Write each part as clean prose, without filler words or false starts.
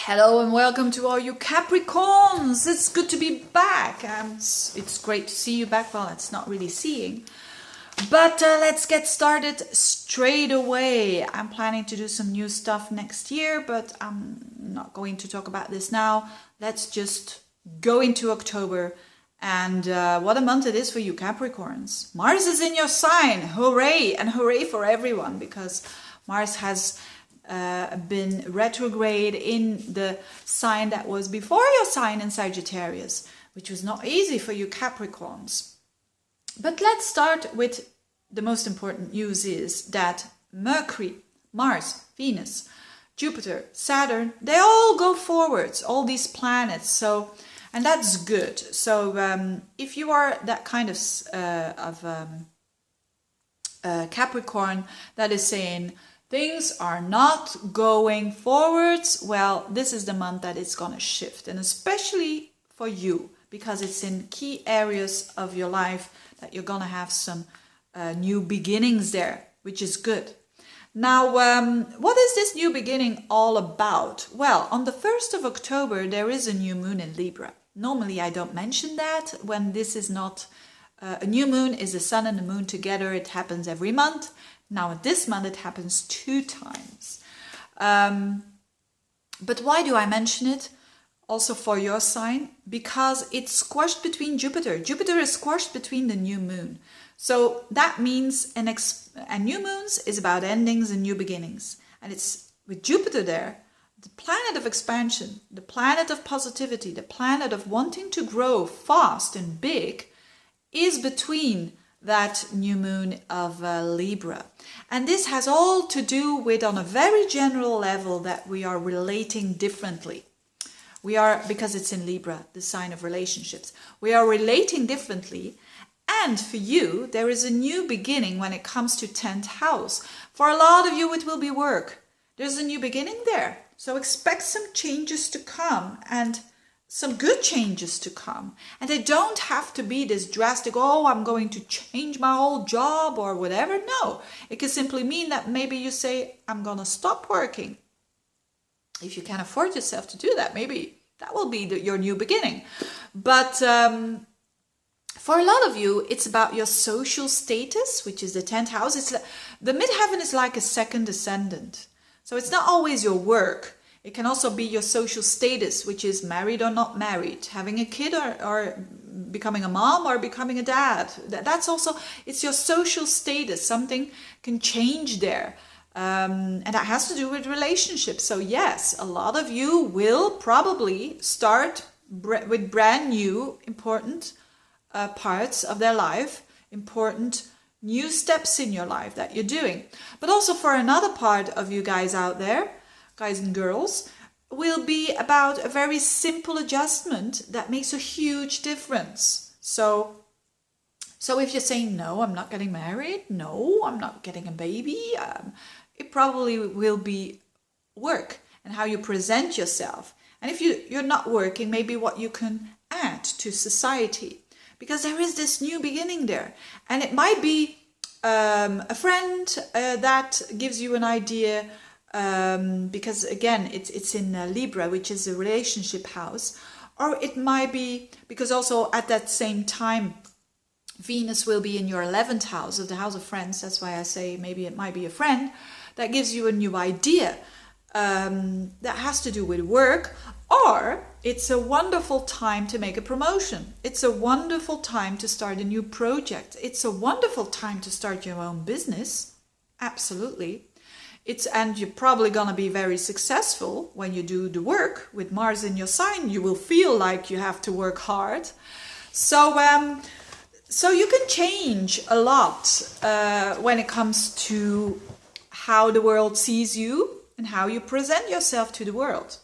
Hello and welcome to all you Capricorns. It's good to be back. It's great to see you back. Well, it's not really seeing. But let's get started straight away. I'm planning to do some new stuff next year, but I'm not going to talk about this now. Let's just go into October. And what a month it is for you Capricorns. Mars is in your sign. Hooray! And hooray for everyone, because Mars has been retrograde in the sign that was before your sign in Sagittarius, which was not easy for you Capricorns. But let's start with the most important news is that Mercury, Mars, Venus, Jupiter, Saturn, they all go forwards, all these planets. And that's good. So if you are that kind of Capricorn that is saying things are not going forwards, well, this is the month that it's going to shift. And especially for you, because it's in key areas of your life that you're going to have some new beginnings there, which is good. Now, what is this new beginning all about? Well, on the 1st of October, there is a new moon in Libra. Normally, I don't mention that when this is not a new moon, is the sun and the moon together. It happens every month. Now, this month, it happens 2 times. But why do I mention it? Also for your sign, because it's squashed between Jupiter. Jupiter is squashed between the new moon. So that means and new moons is about endings and new beginnings. And it's with Jupiter there, the planet of expansion, the planet of positivity, the planet of wanting to grow fast and big is between that new moon of Libra. And this has all to do with, on a very general level, that we are relating differently. We are, because it's in Libra, the sign of relationships, we are relating differently. And for you, there is a new beginning when it comes to 10th house. For a lot of you, it will be work. There's a new beginning there. So expect some changes to come, and some good changes to come. And they don't have to be this drastic, oh, I'm going to change my whole job or whatever. No, it can simply mean that maybe you say, I'm going to stop working. If you can afford yourself to do that, maybe that will be your new beginning. But for a lot of you, it's about your social status, which is the 10th house. The midheaven is like a second ascendant. So it's not always your work. It can also be your social status, which is married or not married, having a kid or becoming a mom or becoming a dad. That's also, it's your social status. Something can change there. And that has to do with relationships. So yes, a lot of you will probably start with brand new, important parts of their life, important new steps in your life that you're doing. But also for another part of you guys out there, guys and girls, will be about a very simple adjustment that makes a huge difference. So if you're saying, no, I'm not getting married, no, I'm not getting a baby, it probably will be work and how you present yourself. And if you're not working, maybe what you can add to society, because there is this new beginning there. And it might be a friend that gives you an idea, because again, it's in Libra, which is a relationship house. Or it might be because also at that same time, Venus will be in your 11th house of the house of friends. That's why I say maybe it might be a friend that gives you a new idea that has to do with work. Or it's a wonderful time to make a promotion. It's a wonderful time to start a new project. It's a wonderful time to start your own business. Absolutely. And you're probably going to be very successful when you do the work. With Mars in your sign, you will feel like you have to work hard. So you can change a lot when it comes to how the world sees you and how you present yourself to the world.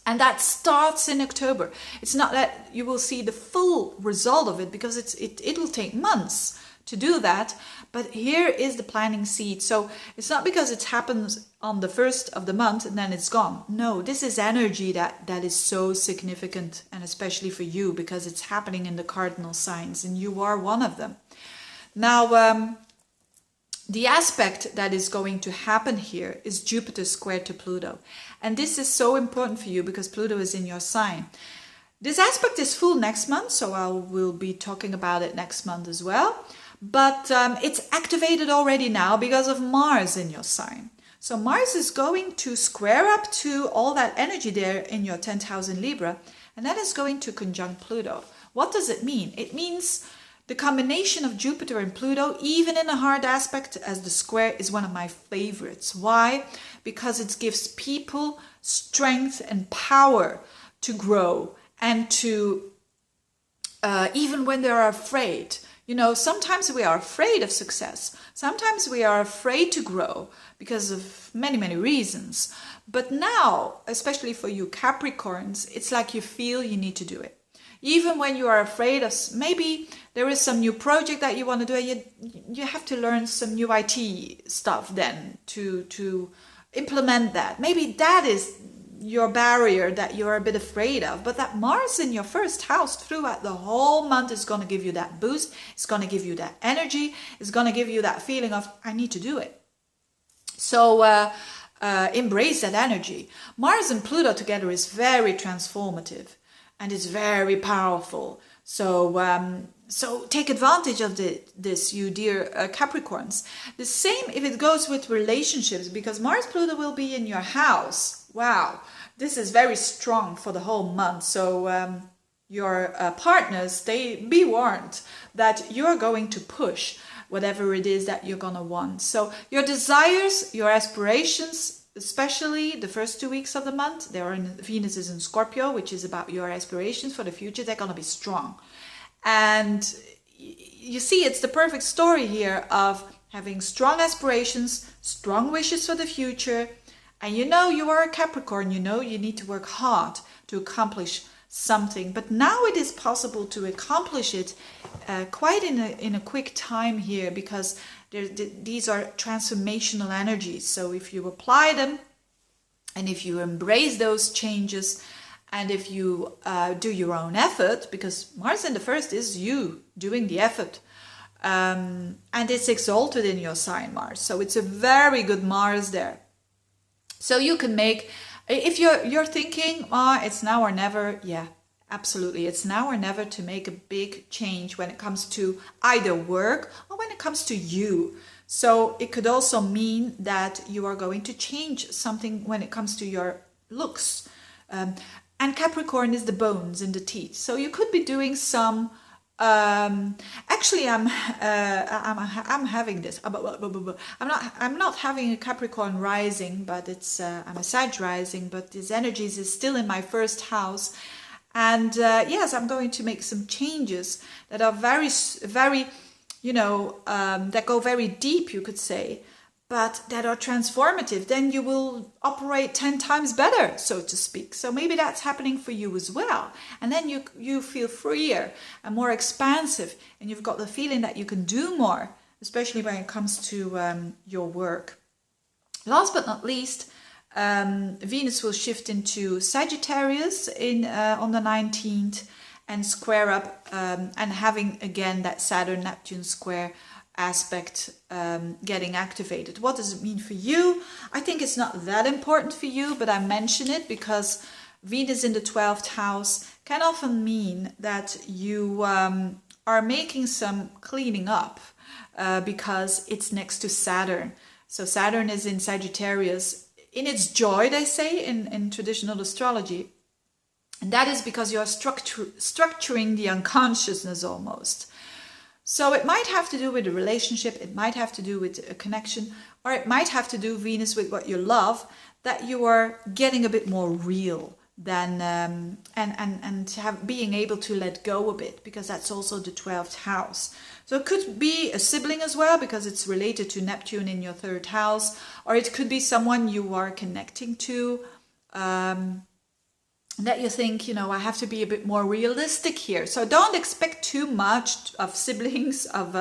And that starts in October. It's not that you will see the full result of it, because it'll take months to do that. But here is the planting seed. So it's not because it happens on the 1st of the month and then it's gone. No, this is energy that is so significant, and especially for you, because it's happening in the cardinal signs and you are one of them. Now, the aspect that is going to happen here is Jupiter squared to Pluto. And this is so important for you because Pluto is in your sign. This aspect is full next month, so I will be talking about it next month as well. But it's activated already now because of Mars in your sign. So Mars is going to square up to all that energy there in your 10th house in Libra, and that is going to conjunct Pluto. What does it mean? It means the combination of Jupiter and Pluto, even in a hard aspect as the square, is one of my favorites. Why? Because it gives people strength and power to grow and to, even when they are afraid. You know, sometimes we are afraid of success. Sometimes we are afraid to grow because of many, many reasons. But now, especially for you Capricorns, it's like you feel you need to do it. Even when you are afraid of, maybe there is some new project that you want to do, and you have to learn some new IT stuff then to implement that. Maybe that is your barrier that you're a bit afraid of, but that Mars in your first house throughout the whole month is going to give you that boost. It's going to give you that energy. It's going to give you that feeling of, I need to do it. So embrace that energy. Mars and Pluto together is very transformative and it's very powerful. So so take advantage of this, you dear Capricorns. The same if it goes with relationships, because Mars Pluto will be in your house. Wow, this is very strong for the whole month. So your partners, be warned that you're going to push whatever it is that you're gonna want. So your desires, your aspirations, especially the first 2 weeks of the month, Venus is in Scorpio, which is about your aspirations for the future. They're gonna be strong. And you see, it's the perfect story here of having strong aspirations, strong wishes for the future. And you know you are a Capricorn, you know you need to work hard to accomplish something. But now it is possible to accomplish it quite in a quick time here, because these are transformational energies. So if you apply them and if you embrace those changes, and if you do your own effort, because Mars in the first is you doing the effort, and it's exalted in your sign, Mars. So it's a very good Mars there. So you can make, if you're thinking, it's now or never, yeah, absolutely. It's now or never to make a big change when it comes to either work or when it comes to you. So it could also mean that you are going to change something when it comes to your looks. And Capricorn is the bones and the teeth. So you could be doing some. Actually, I'm having this. I'm not having a Capricorn rising, but it's I'm a Sag rising. But this energies is still in my first house, and yes, I'm going to make some changes that are very, very, that go very deep, you could say, but that are transformative. Then you will operate 10 times better, so to speak. So maybe that's happening for you as well. And then you feel freer and more expansive, and you've got the feeling that you can do more, especially when it comes to your work. Last but not least, Venus will shift into Sagittarius on the 19th and square up and having again that Saturn-Neptune square aspect getting activated. What does it mean for you? I think it's not that important for you, but I mention it because Venus in the 12th house can often mean that you are making some cleaning up because it's next to Saturn. So Saturn is in Sagittarius in its joy, they say in traditional astrology. And that is because you're structuring the unconsciousness almost. So it might have to do with a relationship, it might have to do with a connection, or it might have to do, Venus, with what you love, that you are getting a bit more real than and being able to let go a bit, because that's also the 12th house. So it could be a sibling as well, because it's related to Neptune in your 3rd house, or it could be someone you are connecting to, that you think, I have to be a bit more realistic here. So don't expect too much of siblings, of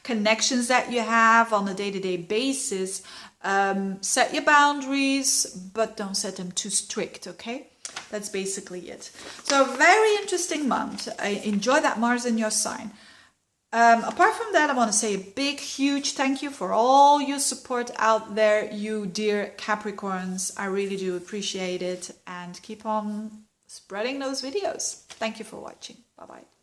connections that you have on a day-to-day basis. Set your boundaries, but don't set them too strict, okay? That's basically it. So a very interesting month. I enjoy that Mars in your sign. Apart from that, I want to say a big, huge thank you for all your support out there, you dear Capricorns. I really do appreciate it, and keep on spreading those videos. Thank you for watching. Bye-bye.